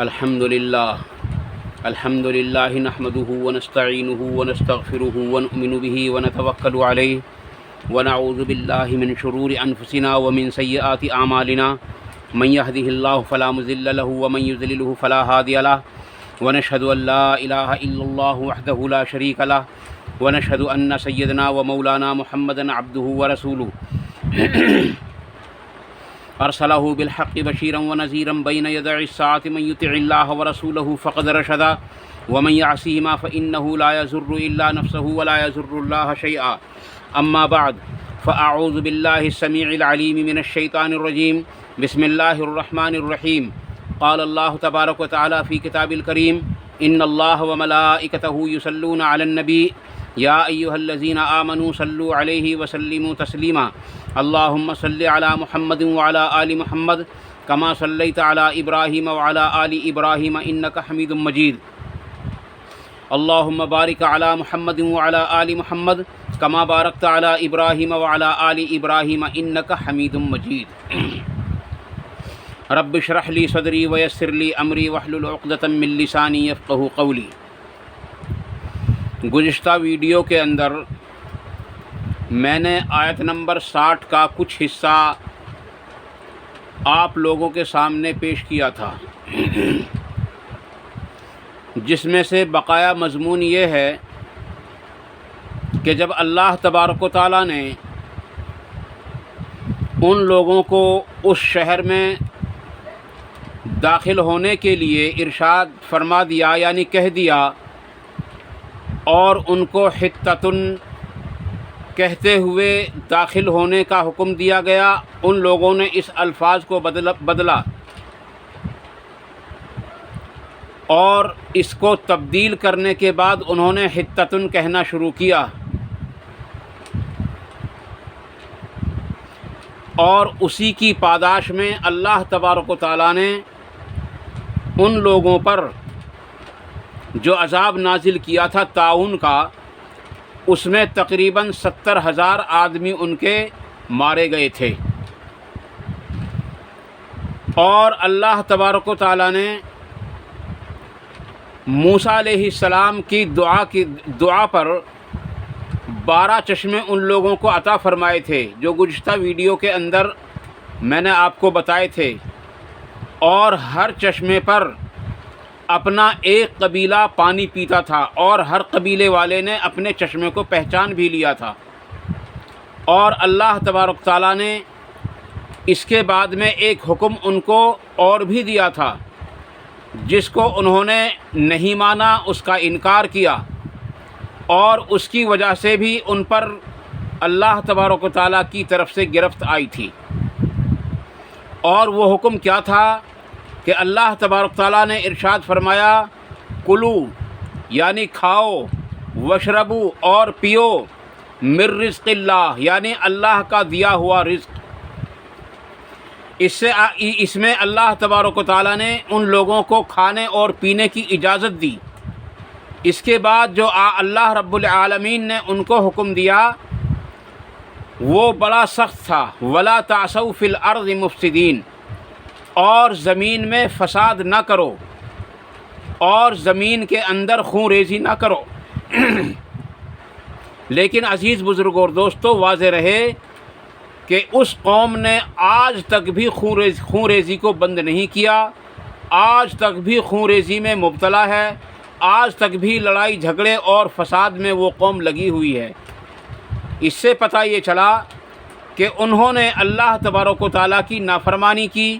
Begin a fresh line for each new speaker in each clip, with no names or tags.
الحمد للہ نحمده ونستعینه ونستغفره ونؤمن به ونتوکل علیہ ونعوذ باللہ من شرور انفسنا ومن سیئات اعمالنا من يهده الله فلا مضل له ومن يضلل فلا هادي له ونشهد ان لا اله الا الله وحده لا شريك له ونشهد ان سيدنا ومولانا محمدا عبده ورسوله ارسلہ بالحق بشیرا ونذیرا بین یدع الساعة من یطع اللہ ورسولہ فقد رشد ومن یعصہما فإنہ لا یضر الا نفسہ ولا یضر اللہ شیئا اما بعد فاعوذ باللہ السمیع العلیم من الشیطان الرجیم بسم اللہ الرحمن الرحیم قال اللہ تبارک وتعالی فی کتاب الکریم ان اللہ وملائکتہ یصلون علی النبی یا ایہا الذین آمنوا صلوا علیہ وسلموا تسلیما اللہم صلی علی محمد وعلی آل محمد کما صلیت علی ابراہیم وعلی آل ابراہیم انک حمید مجید اللہم بارک علی محمد وعلی آل محمد کما بارکت علی ابراہیم وعلی آل ابراہیم انک حمید مجید رب اشرح لی صدری ویسر لی امری واحلل عقدۃ من لسانی یفقہوا قولی۔ گزشتہ ویڈیو کے اندر میں نے آیت نمبر 60 کا کچھ حصہ آپ لوگوں کے سامنے پیش کیا تھا، جس میں سے بقایا مضمون یہ ہے کہ جب اللہ تبارک و تعالیٰ نے ان لوگوں کو اس شہر میں داخل ہونے کے لیے ارشاد فرما دیا، یعنی کہہ دیا، اور ان کو حطۃ کہتے ہوئے داخل ہونے کا حکم دیا گیا، ان لوگوں نے اس الفاظ کو بدلا اور اس کو تبدیل کرنے کے بعد انہوں نے حطۃ کہنا شروع کیا، اور اسی کی پاداش میں اللہ تبارک و تعالیٰ نے ان لوگوں پر جو عذاب نازل کیا تھا طاعون کا، اس میں تقریباً 70,000 آدمی ان کے مارے گئے تھے، اور اللہ تبارک و تعالیٰ نے موسیٰ علیہ السلام کی دعا پر 12 چشمے ان لوگوں کو عطا فرمائے تھے، جو گزشتہ ویڈیو کے اندر میں نے آپ کو بتائے تھے، اور ہر چشمے پر اپنا ایک قبیلہ پانی پیتا تھا، اور ہر قبیلے والے نے اپنے چشمے کو پہچان بھی لیا تھا، اور اللہ تبارک تعالیٰ نے اس کے بعد میں ایک حکم ان کو اور بھی دیا تھا، جس کو انہوں نے نہیں مانا، اس کا انکار کیا، اور اس کی وجہ سے بھی ان پر اللہ تبارک و تعالیٰ کی طرف سے گرفت آئی تھی۔ اور وہ حکم کیا تھا کہ اللہ تبارک تعالیٰ نے ارشاد فرمایا، کلو یعنی کھاؤ، وشربو اور پیو، من رزق اللہ یعنی اللہ کا دیا ہوا رزق۔ اس میں اللہ تبارک و تعالیٰ نے ان لوگوں کو کھانے اور پینے کی اجازت دی۔ اس کے بعد جو اللہ رب العالمین نے ان کو حکم دیا وہ بڑا سخت تھا، وَلَا تَعْثَوْا فِي الْأَرْضِ مُفْسِدِينَ، اور زمین میں فساد نہ کرو، اور زمین کے اندر خون ریزی نہ کرو۔ لیکن عزیز بزرگوں اور دوستو، واضح رہے کہ اس قوم نے آج تک بھی خون ریزی کو بند نہیں کیا، آج تک بھی خون ریزی میں مبتلا ہے، آج تک بھی لڑائی جھگڑے اور فساد میں وہ قوم لگی ہوئی ہے۔ اس سے پتہ یہ چلا کہ انہوں نے اللہ تبارک و تعالیٰ کی نافرمانی کی،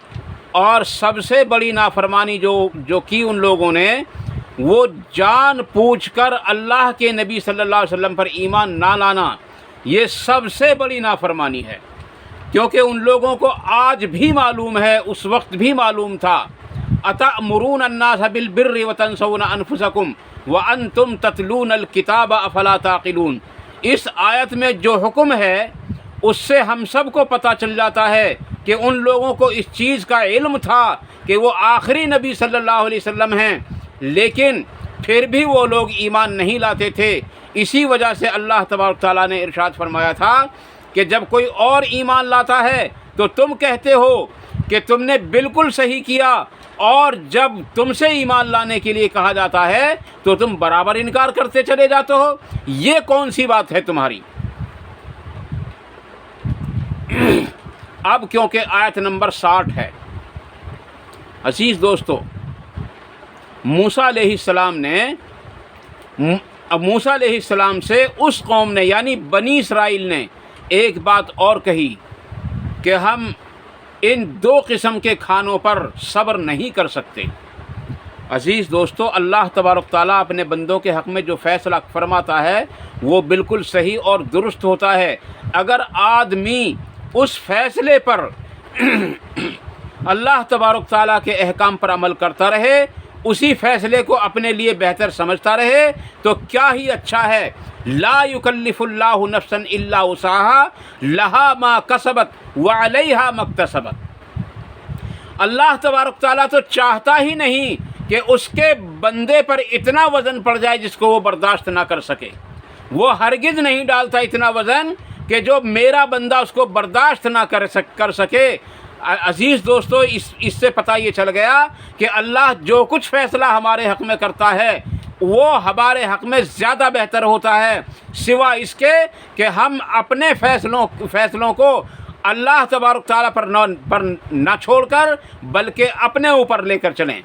اور سب سے بڑی نافرمانی جو کی ان لوگوں نے، وہ جان پوچھ کر اللہ کے نبی صلی اللہ علیہ وسلم پر ایمان نہ لانا، یہ سب سے بڑی نافرمانی ہے، کیونکہ ان لوگوں کو آج بھی معلوم ہے، اس وقت بھی معلوم تھا، أَتَأْمُرُونَ النَّاسَ بِالْبِرِّ وَتَنْسَوْنَ أَنفُسَكُمْ وَأَنْتُمْ تَتْلُونَ الْكِتَابَ أَفَلَا تَعْقِلُونَ۔ اس آیت میں جو حکم ہے اس سے ہم سب کو پتہ چل جاتا ہے کہ ان لوگوں کو اس چیز کا علم تھا کہ وہ آخری نبی صلی اللہ علیہ وسلم ہیں، لیکن پھر بھی وہ لوگ ایمان نہیں لاتے تھے۔ اسی وجہ سے اللہ تبارک تعالیٰ نے ارشاد فرمایا تھا کہ جب کوئی اور ایمان لاتا ہے تو تم کہتے ہو کہ تم نے بالکل صحیح کیا، اور جب تم سے ایمان لانے کے لیے کہا جاتا ہے تو تم برابر انکار کرتے چلے جاتے ہو. یہ کون سی بات ہے تمہاری؟ اب کیونکہ آیت نمبر 60 ہے عزیز دوستو، موسیٰ علیہ السلام سے اس قوم نے یعنی بنی اسرائیل نے ایک بات اور کہی کہ ہم ان 2 قسم کے کھانوں پر صبر نہیں کر سکتے. عزیز دوستو، اللہ تبارک تعالیٰ اپنے بندوں کے حق میں جو فیصلہ فرماتا ہے وہ بالکل صحیح اور درست ہوتا ہے. اگر آدمی اس فیصلے پر اللہ تبارک تعالیٰ کے احکام پر عمل کرتا رہے، اسی فیصلے کو اپنے لیے بہتر سمجھتا رہے تو کیا ہی اچھا ہے. لا یکلف اللہ نفسا الا وسعها لها ما کسبت وعلیہا ما اکتسبت. اللہ تبارک تعالیٰ تو چاہتا ہی نہیں کہ اس کے بندے پر اتنا وزن پڑ جائے جس کو وہ برداشت نہ کر سکے. وہ ہرگز نہیں ڈالتا اتنا وزن کہ جو میرا بندہ اس کو برداشت نہ کر سکے. عزیز دوستو، اس سے پتہ یہ چل گیا کہ اللہ جو کچھ فیصلہ ہمارے حق میں کرتا ہے وہ ہمارے حق میں زیادہ بہتر ہوتا ہے، سوائے اس کے کہ ہم اپنے فیصلوں کو اللہ تبارک تعالیٰ پر نہ چھوڑ کر بلکہ اپنے اوپر لے کر چلیں.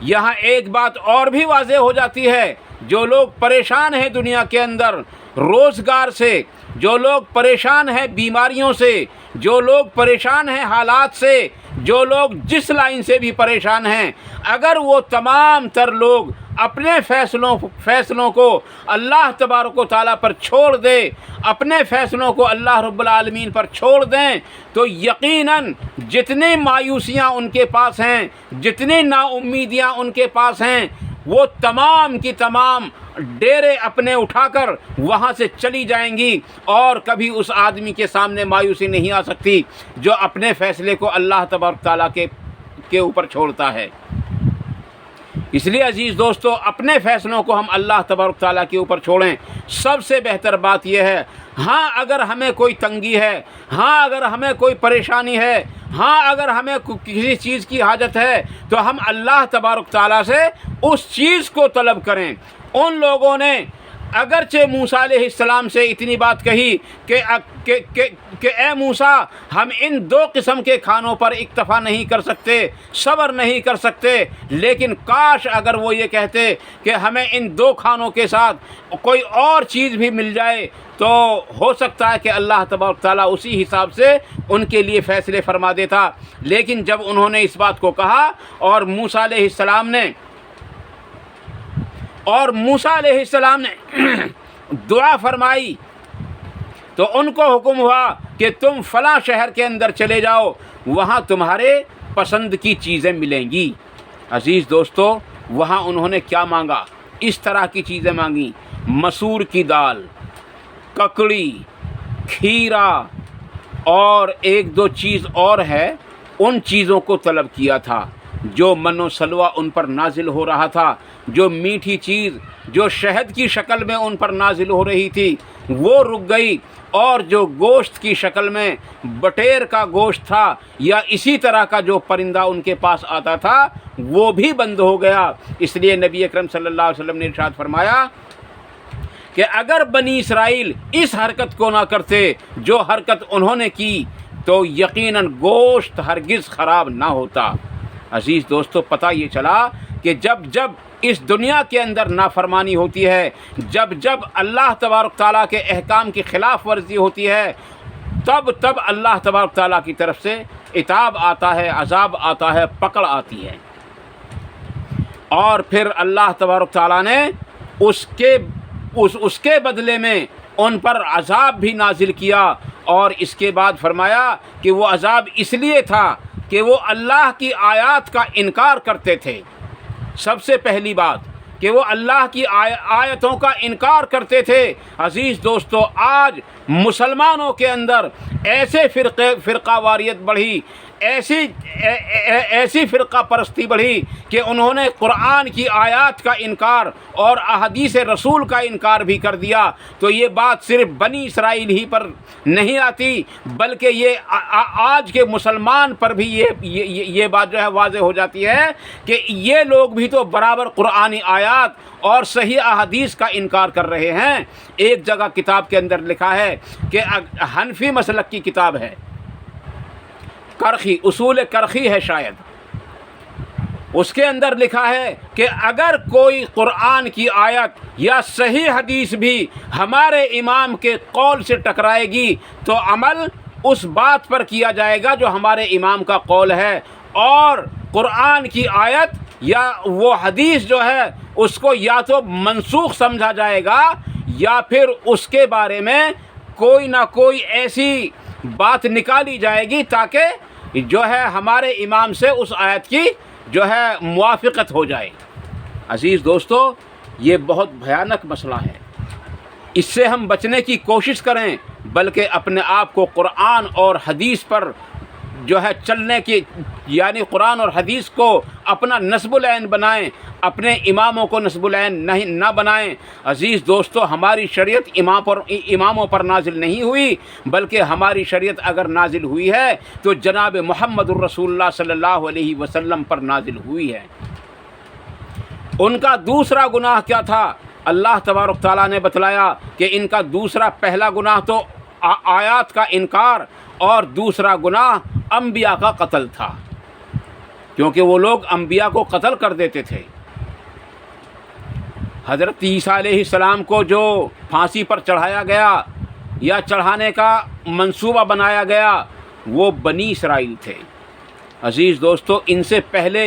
یہاں ایک بات اور بھی واضح ہو جاتی ہے، جو لوگ پریشان ہیں دنیا کے اندر روزگار سے، جو لوگ پریشان ہیں بیماریوں سے، جو لوگ پریشان ہیں حالات سے، جو لوگ جس لائن سے بھی پریشان ہیں، اگر وہ تمام تر لوگ اپنے فیصلوں کو اللہ تبارک و تعالیٰ پر چھوڑ دے، اپنے فیصلوں کو اللہ رب العالمین پر چھوڑ دیں، تو یقیناً جتنی مایوسیاں ان کے پاس ہیں، جتنی نا امیدیاں ان کے پاس ہیں، وہ تمام کی تمام ڈیرے اپنے اٹھا کر وہاں سے چلی جائیں گی، اور کبھی اس آدمی کے سامنے مایوسی نہیں آ سکتی جو اپنے فیصلے کو اللہ تبارک تعالیٰ کے اوپر چھوڑتا ہے. اس لیے عزیز دوستو، اپنے فیصلوں کو ہم اللہ تبارک تعالیٰ کے اوپر چھوڑیں. سب سے بہتر بات یہ ہے، ہاں اگر ہمیں کوئی تنگی ہے، ہاں اگر ہمیں کوئی پریشانی ہے، ہاں اگر ہمیں کسی چیز کی حاجت ہے تو ہم اللہ تبارک تعالیٰ سے اس چیز کو طلب کریں. ان لوگوں نے اگرچہ موسیٰ علیہ السلام سے اتنی بات کہی کہ اے موسیٰ، ہم ان 2 قسم کے کھانوں پر اکتفا نہیں کر سکتے، صبر نہیں کر سکتے، لیکن کاش اگر وہ یہ کہتے کہ ہمیں ان 2 کھانوں کے ساتھ کوئی اور چیز بھی مل جائے تو ہو سکتا ہے کہ اللہ تبارک تعالیٰ اسی حساب سے ان کے لیے فیصلے فرما دیتا. لیکن جب انہوں نے اس بات کو کہا اور موسیٰ علیہ السلام نے دعا فرمائی تو ان کو حکم ہوا کہ تم فلاں شہر کے اندر چلے جاؤ، وہاں تمہارے پسند کی چیزیں ملیں گی. عزیز دوستو، وہاں انہوں نے کیا مانگا؟ اس طرح کی چیزیں مانگی: مسور کی دال، ککڑی، کھیرا، اور 1-2 چیز اور ہے. ان چیزوں کو طلب کیا تھا. جو من و سلوہ ان پر نازل ہو رہا تھا، جو میٹھی چیز جو شہد کی شکل میں ان پر نازل ہو رہی تھی وہ رک گئی، اور جو گوشت کی شکل میں بٹیر کا گوشت تھا یا اسی طرح کا جو پرندہ ان کے پاس آتا تھا وہ بھی بند ہو گیا. اس لیے نبی اکرم صلی اللہ علیہ وسلم نے ارشاد فرمایا کہ اگر بنی اسرائیل اس حرکت کو نہ کرتے جو حرکت انہوں نے کی تو یقیناً گوشت ہرگز خراب نہ ہوتا. عزیز دوستو، پتہ یہ چلا کہ جب اس دنیا کے اندر نافرمانی ہوتی ہے، جب اللہ تبارک تعالیٰ کے احکام کی خلاف ورزی ہوتی ہے، تب اللہ تبارک تعالیٰ کی طرف سے عتاب آتا ہے، عذاب آتا ہے، پکڑ آتی ہے. اور پھر اللہ تبارک تعالیٰ نے اس کے بدلے میں ان پر عذاب بھی نازل کیا، اور اس کے بعد فرمایا کہ وہ عذاب اس لیے تھا کہ وہ اللہ کی آیات کا انکار کرتے تھے. سب سے پہلی بات کہ وہ اللہ کی آیتوں کا انکار کرتے تھے. عزیز دوستو، آج مسلمانوں کے اندر ایسے فرقہ واریت بڑھی، ایسی فرقہ پرستی بڑھی کہ انہوں نے قرآن کی آیات کا انکار اور احادیث رسول کا انکار بھی کر دیا. تو یہ بات صرف بنی اسرائیل ہی پر نہیں آتی، بلکہ یہ آج کے مسلمان پر بھی یہ بات جو ہے واضح ہو جاتی ہے کہ یہ لوگ بھی تو برابر قرآنی آیات اور صحیح احادیث کا انکار کر رہے ہیں. ایک جگہ کتاب کے اندر لکھا ہے کہ حنفی مسلک کی کتاب ہے کرخی، اصول کرخی ہے شاید، اس کے اندر لکھا ہے کہ اگر کوئی قرآن کی آیت یا صحیح حدیث بھی ہمارے امام کے قول سے ٹکرائے گی تو عمل اس بات پر کیا جائے گا جو ہمارے امام کا قول ہے، اور قرآن کی آیت یا وہ حدیث جو ہے اس کو یا تو منسوخ سمجھا جائے گا یا پھر اس کے بارے میں کوئی نہ کوئی ایسی بات نکالی جائے گی تاکہ جو ہے ہمارے امام سے اس آیت کی جو ہے موافقت ہو جائے. عزیز دوستو، یہ بہت بھیانک مسئلہ ہے، اس سے ہم بچنے کی کوشش کریں، بلکہ اپنے آپ کو قرآن اور حدیث پر جو ہے چلنے کی، یعنی قرآن اور حدیث کو اپنا نصب العین بنائیں، اپنے اماموں کو نصب العین نہ بنائیں. عزیز دوستو، ہماری شریعت اماموں پر نازل نہیں ہوئی، بلکہ ہماری شریعت اگر نازل ہوئی ہے تو جناب محمد الرسول اللہ صلی اللہ علیہ وسلم پر نازل ہوئی ہے. ان کا دوسرا گناہ کیا تھا؟ اللہ تبارک تعالیٰ نے بتلایا کہ ان کا پہلا گناہ تو آیات کا انکار اور دوسرا گناہ انبیاء کا قتل تھا، کیونکہ وہ لوگ انبیاء کو قتل کر دیتے تھے. حضرت عیسیٰ علیہ السلام کو جو پھانسی پر چڑھایا گیا یا چڑھانے کا منصوبہ بنایا گیا وہ بنی اسرائیل تھے. عزیز دوستو، ان سے پہلے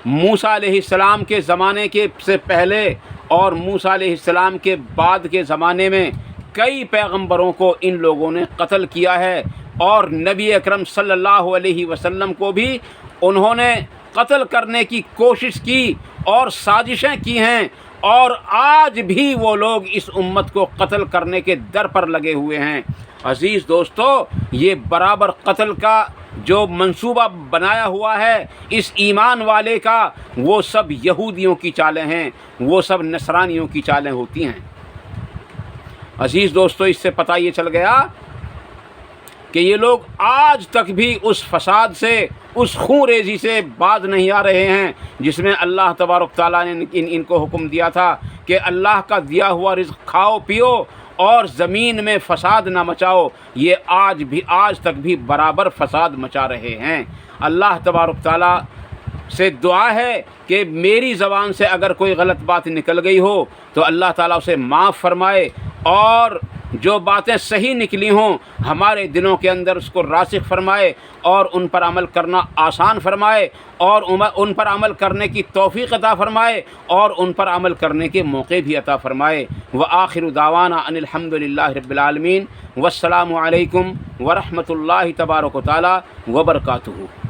موسیٰ علیہ السلام کے زمانے سے پہلے اور موسیٰ علیہ السلام کے بعد کے زمانے میں کئی پیغمبروں کو ان لوگوں نے قتل کیا ہے، اور نبی اکرم صلی اللہ علیہ وسلم کو بھی انہوں نے قتل کرنے کی کوشش کی اور سازشیں کی ہیں، اور آج بھی وہ لوگ اس امت کو قتل کرنے کے در پر لگے ہوئے ہیں. عزیز دوستو، یہ برابر قتل کا جو منصوبہ بنایا ہوا ہے اس ایمان والے کا، وہ سب یہودیوں کی چالیں ہیں، وہ سب نصرانیوں کی چالیں ہوتی ہیں. عزیز دوستو، اس سے پتہ یہ چل گیا کہ یہ لوگ آج تک بھی اس فساد سے، اس خون ریزی سے باز نہیں آ رہے ہیں جس میں اللہ تبارک تعالیٰ نے ان کو حکم دیا تھا کہ اللہ کا دیا ہوا رزق کھاؤ پیو اور زمین میں فساد نہ مچاؤ. یہ آج تک بھی برابر فساد مچا رہے ہیں. اللہ تبارک تعالیٰ سے دعا ہے کہ میری زبان سے اگر کوئی غلط بات نکل گئی ہو تو اللہ تعالیٰ اسے معاف فرمائے، اور جو باتیں صحیح نکلی ہوں ہمارے دلوں کے اندر اس کو راسخ فرمائے اور ان پر عمل کرنا آسان فرمائے، اور ان پر عمل کرنے کی توفیق عطا فرمائے، اور ان پر عمل کرنے کے موقع بھی عطا فرمائے. وآخر دعوانا ان الحمد للہ رب العالمین، والسلام علیکم ورحمۃ اللہ تبارک و تعالی وبرکاتہ.